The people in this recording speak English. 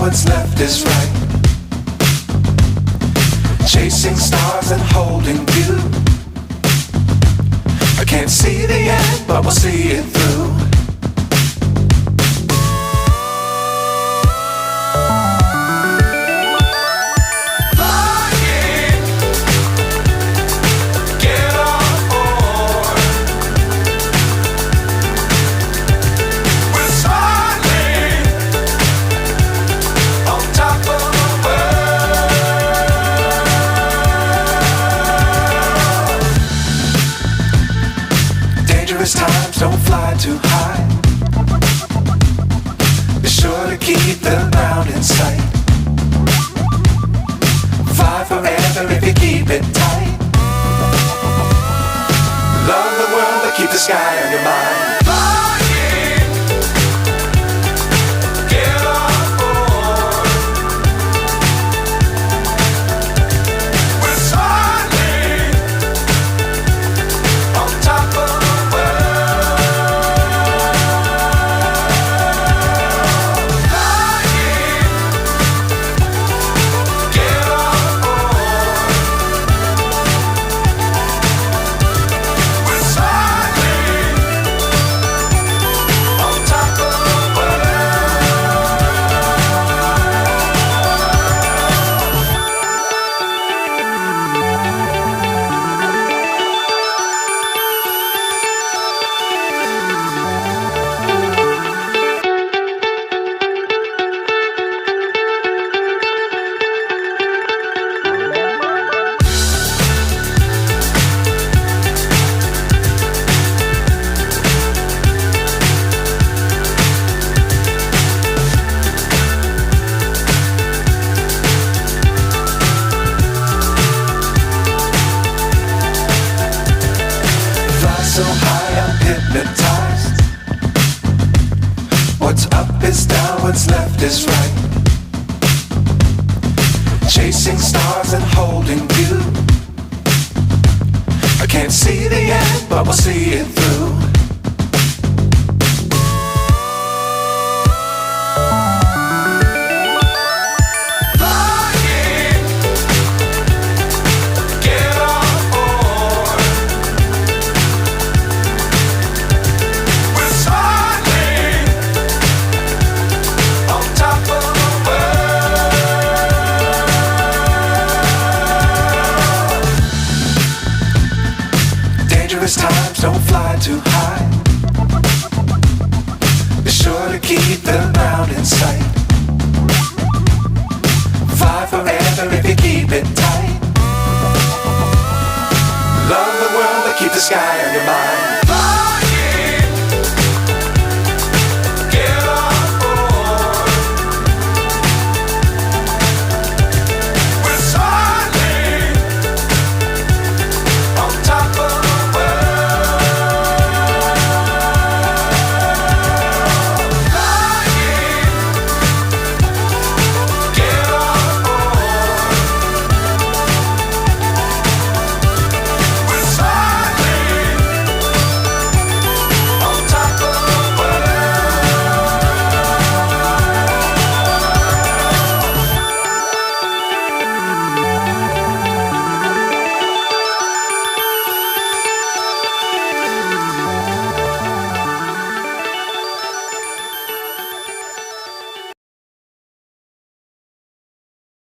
what's left is right. Chasing stars and holding you. I can't see the end, but we'll see it through. Times don't fly too high. Be sure to keep the ground in sight. Fly forever if you keep it tight. Love the world but keep the sky on your mind. So high I'm hypnotized. What's up is down, what's left is right. Chasing stars and holding you. I can't see the end, but we'll see it through. Times don't fly too high. Be sure to keep the ground in sight. Fly forever if you keep it tight. Love the world but keep the sky on your mind.